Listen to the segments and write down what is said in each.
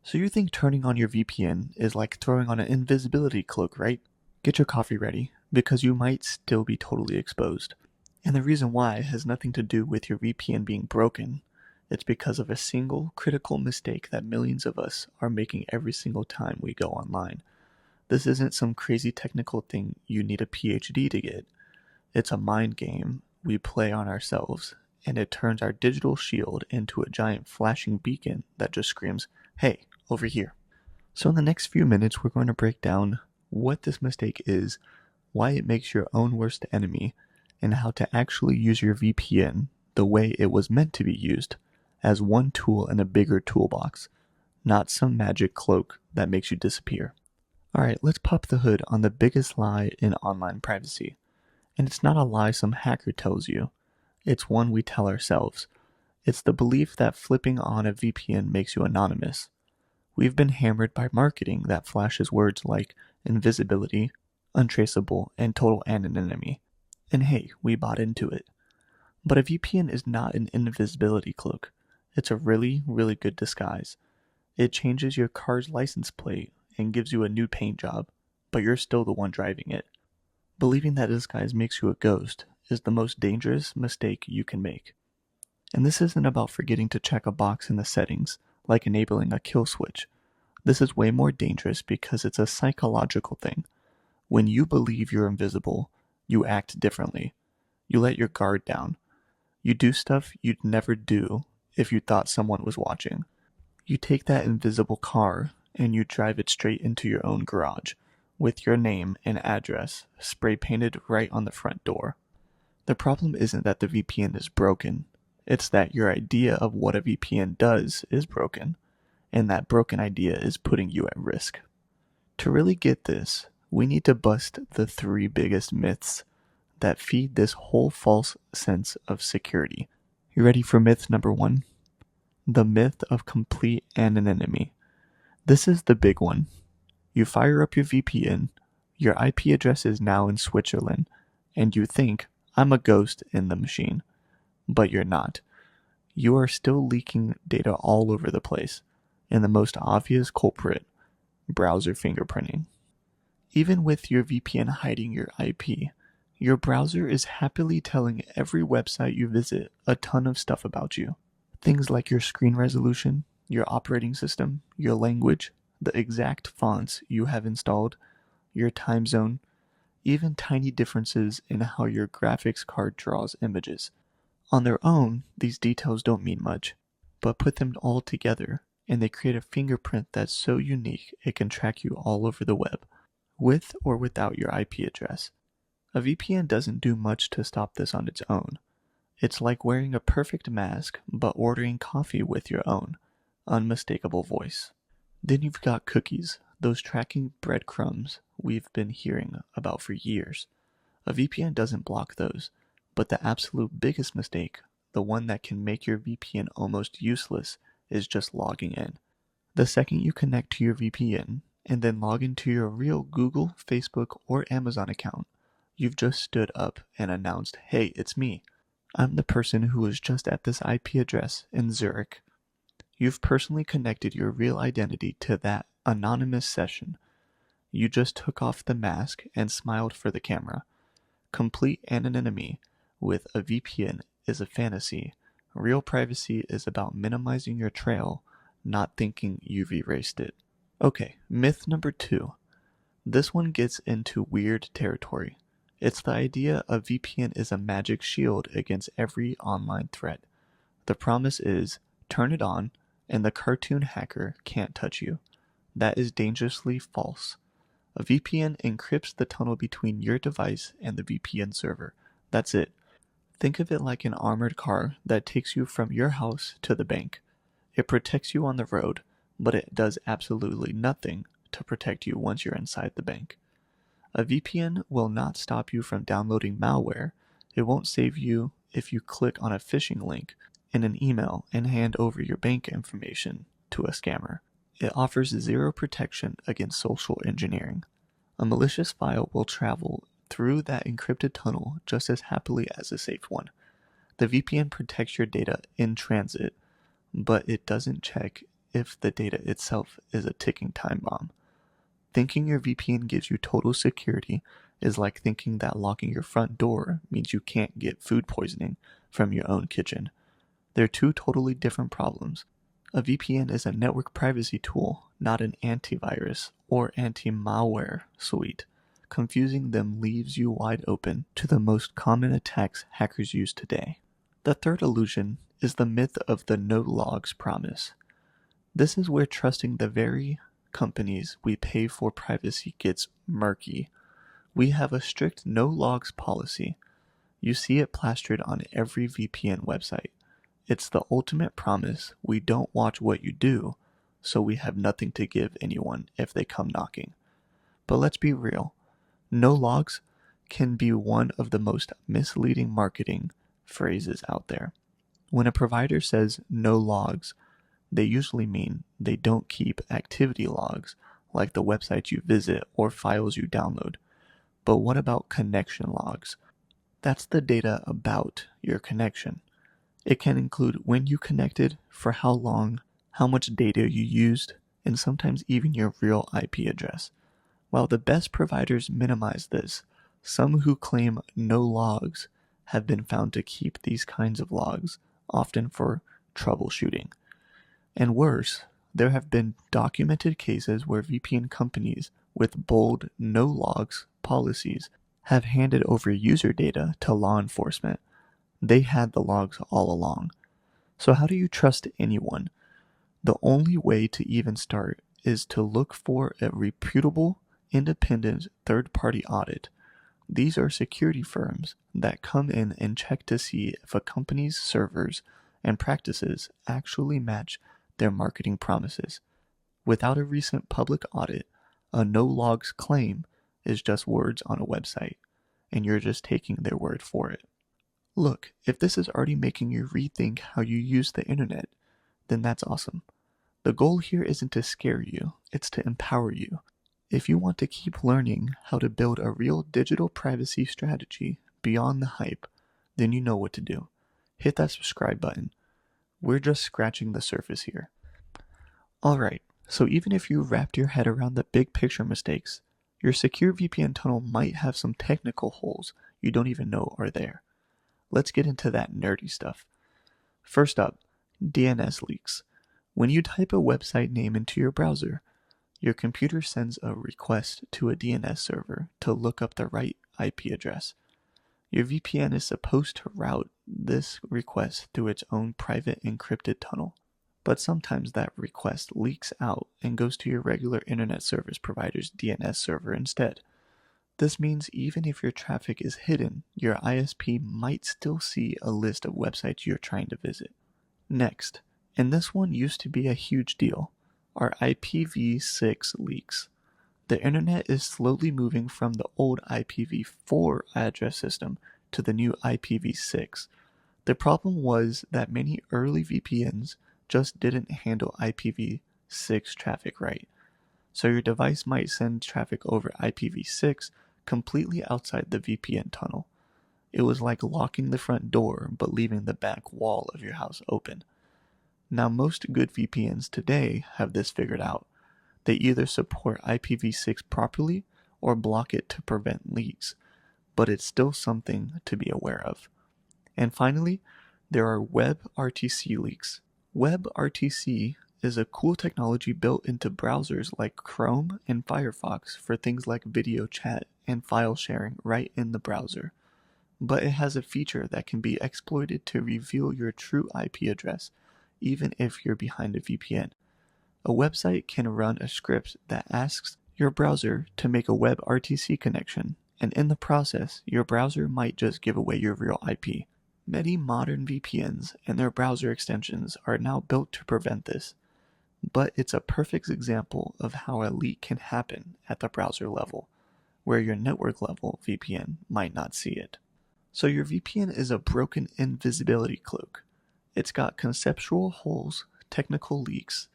So you think turning on your VPN is like throwing on an invisibility cloak, right? Get your coffee ready, because you might still be totally exposed. And the reason why has nothing to do with your VPN being broken. It's because of a single critical mistake that millions of us are making every single time we go online. This isn't some crazy technical thing you need a PhD to get. It's a mind game we play on ourselves, and it turns our digital shield into a giant flashing beacon that just screams, "Hey, over here." So in the next few minutes, we're going to break down what this mistake is, why it makes your own worst enemy, and how to actually use your VPN the way it was meant to be used, as one tool in a bigger toolbox, not some magic cloak that makes you disappear. Alright, let's pop the hood on the biggest lie in online privacy. And it's not a lie some hacker tells you, it's one we tell ourselves. It's the belief that flipping on a VPN makes you anonymous. We've been hammered by marketing that flashes words like invisibility, untraceable, and total anonymity. And hey, we bought into it. But a VPN is not an invisibility cloak. It's a really, really good disguise. It changes your car's license plate and gives you a new paint job, but you're still the one driving it. Believing that disguise makes you a ghost is the most dangerous mistake you can make. And this isn't about forgetting to check a box in the settings, like enabling a kill switch. This is way more dangerous because it's a psychological thing. When you believe you're invisible, you act differently. You let your guard down. You do stuff you'd never do if you thought someone was watching. You take that invisible car and you drive it straight into your own garage, with your name and address spray painted right on the front door. The problem isn't that the VPN is broken, it's that your idea of what a VPN does is broken, and that broken idea is putting you at risk. To really get this, we need to bust the three biggest myths that feed this whole false sense of security. You ready for myth number 1? The myth of complete anonymity. This is the big one. You fire up your VPN, your IP address is now in Switzerland, and you think, I'm a ghost in the machine. But you're not. You are still leaking data all over the place, and the most obvious culprit, browser fingerprinting. Even with your VPN hiding your IP, your browser is happily telling every website you visit a ton of stuff about you. Things like your screen resolution, your operating system, your language, the exact fonts you have installed, your time zone, even tiny differences in how your graphics card draws images. On their own, these details don't mean much, but put them all together, and they create a fingerprint that's so unique it can track you all over the web, with or without your IP address. A VPN doesn't do much to stop this on its own. It's like wearing a perfect mask, but ordering coffee with your own unmistakable voice. Then you've got cookies, those tracking breadcrumbs we've been hearing about for years. A VPN doesn't block those, but the absolute biggest mistake, the one that can make your VPN almost useless, is just logging in. The second you connect to your VPN and then log into your real Google, Facebook, or Amazon account, you've just stood up and announced, hey, it's me. I'm the person who was just at this IP address in Zurich. You've personally connected your real identity to that anonymous session. You just took off the mask and smiled for the camera. Complete anonymity with a VPN is a fantasy. Real privacy is about minimizing your trail, not thinking you've erased it. Okay, myth number 2. This one gets into weird territory. It's the idea a VPN is a magic shield against every online threat. The promise is, turn it on, and the cartoon hacker can't touch you. That is dangerously false. A VPN encrypts the tunnel between your device and the VPN server. That's it. Think of it like an armored car that takes you from your house to the bank. It protects you on the road, but it does absolutely nothing to protect you once you're inside the bank. A VPN will not stop you from downloading malware. It won't save you if you click on a phishing link in an email and hand over your bank information to a scammer. It offers zero protection against social engineering. A malicious file will travel through that encrypted tunnel just as happily as a safe one. The VPN protects your data in transit, but it doesn't check if the data itself is a ticking time bomb. Thinking your VPN gives you total security is like thinking that locking your front door means you can't get food poisoning from your own kitchen. They're two totally different problems. A VPN is a network privacy tool, not an antivirus or anti-malware suite. Confusing them leaves you wide open to the most common attacks hackers use today. The third illusion is the myth of the no logs promise. This is where trusting the very companies we pay for privacy gets murky. We have a strict no logs policy. You see it plastered on every VPN website. It's the ultimate promise we don't watch what you do, so we have nothing to give anyone if they come knocking. But let's be real, no logs can be one of the most misleading marketing phrases out there. When a provider says no logs, they usually mean they don't keep activity logs like the websites you visit or files you download. But what about connection logs? That's the data about your connection. It can include when you connected, for how long, how much data you used, and sometimes even your real IP address. While the best providers minimize this, some who claim no logs have been found to keep these kinds of logs, often for troubleshooting. And worse, there have been documented cases where VPN companies with bold no logs policies have handed over user data to law enforcement. They had the logs all along. So how do you trust anyone? The only way to even start is to look for a reputable, independent third-party audit. These are security firms that come in and check to see if a company's servers and practices actually match their marketing promises. Without a recent public audit, a no logs claim is just words on a website, and you're just taking their word for it. Look, if this is already making you rethink how you use the internet, then that's awesome. The goal here isn't to scare you, it's to empower you. If you want to keep learning how to build a real digital privacy strategy beyond the hype, then you know what to do. Hit that subscribe button. We're just scratching the surface here. Alright, so even if you wrapped your head around the big picture mistakes, your secure VPN tunnel might have some technical holes you don't even know are there. Let's get into that nerdy stuff. First up, DNS leaks. When you type a website name into your browser, your computer sends a request to a DNS server to look up the right IP address. Your VPN is supposed to route this request through its own private encrypted tunnel, but sometimes that request leaks out and goes to your regular internet service provider's DNS server instead. This means even if your traffic is hidden, your ISP might still see a list of websites you're trying to visit. Next, and this one used to be a huge deal, are IPv6 leaks. The internet is slowly moving from the old IPv4 address system to the new IPv6. The problem was that many early VPNs just didn't handle IPv6 traffic right. So your device might send traffic over IPv6 completely outside the VPN tunnel. It was like locking the front door but leaving the back wall of your house open. Now most good VPNs today have this figured out. They either support IPv6 properly or block it to prevent leaks, but it's still something to be aware of. And finally, there are WebRTC leaks. WebRTC is a cool technology built into browsers like Chrome and Firefox for things like video chat and file sharing right in the browser. But it has a feature that can be exploited to reveal your true IP address, even if you're behind a VPN. A website can run a script that asks your browser to make a WebRTC connection, and in the process, your browser might just give away your real IP. Many modern VPNs and their browser extensions are now built to prevent this, but it's a perfect example of how a leak can happen at the browser level, where your network level VPN might not see it. So your VPN is a broken invisibility cloak. It's got conceptual holes, technical leaks.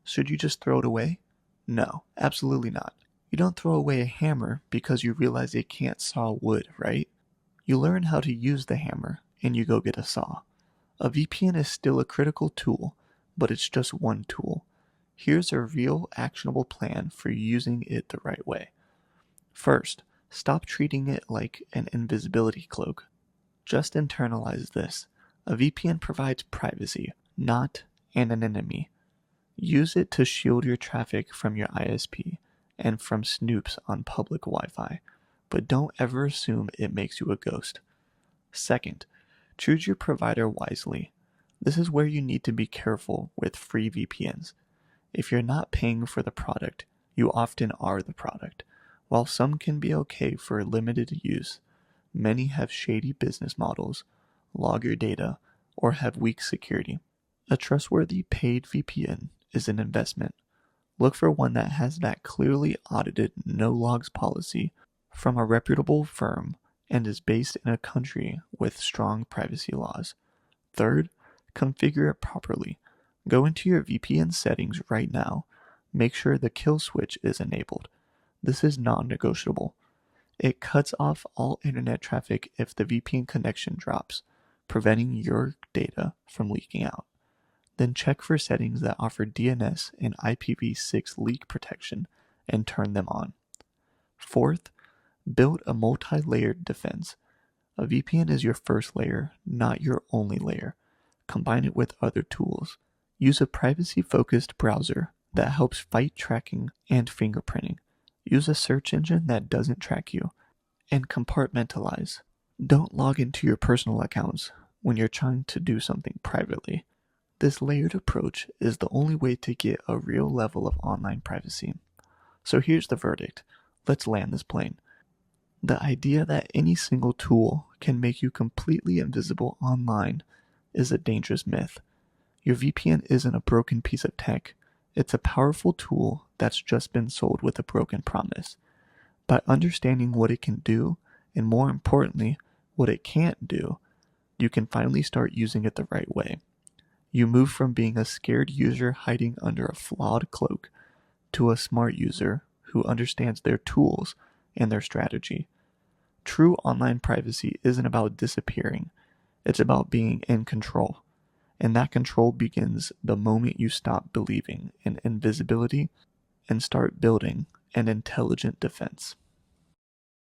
Should you just throw it away? No, absolutely not. You don't throw away a hammer because you realize it can't saw wood, right? You learn how to use the hammer, and you go get a saw. A VPN is still a critical tool, but it's just one tool. Here's a real actionable plan for using it the right way. First, stop treating it like an invisibility cloak. Just internalize this. A VPN provides privacy, not anonymity. Use it to shield your traffic from your ISP and from snoops on public Wi-Fi, but don't ever assume it makes you a ghost. Second, choose your provider wisely. This is where you need to be careful with free VPNs. If you're not paying for the product, you often are the product. While some can be okay for limited use, many have shady business models, log your data, or have weak security. A trustworthy paid VPN is an investment. Look for one that has that clearly audited no logs policy from a reputable firm and is based in a country with strong privacy laws. Third, configure it properly. Go into your VPN settings right now. Make sure the kill switch is enabled. This is non-negotiable. It cuts off all internet traffic if the VPN connection drops, preventing your data from leaking out. Then check for settings that offer DNS and IPv6 leak protection and turn them on. Fourth, build a multi-layered defense. A VPN is your first layer, not your only layer. Combine it with other tools. Use a privacy-focused browser that helps fight tracking and fingerprinting. Use a search engine that doesn't track you. And compartmentalize. Don't log into your personal accounts when you're trying to do something privately. This layered approach is the only way to get a real level of online privacy. So here's the verdict. Let's land this plane. The idea that any single tool can make you completely invisible online is a dangerous myth. Your VPN isn't a broken piece of tech. It's a powerful tool that's just been sold with a broken promise. By understanding what it can do, and more importantly, what it can't do, you can finally start using it the right way. You move from being a scared user hiding under a flawed cloak to a smart user who understands their tools and their strategy. True online privacy isn't about disappearing. It's about being in control. And that control begins the moment you stop believing in invisibility and start building an intelligent defense.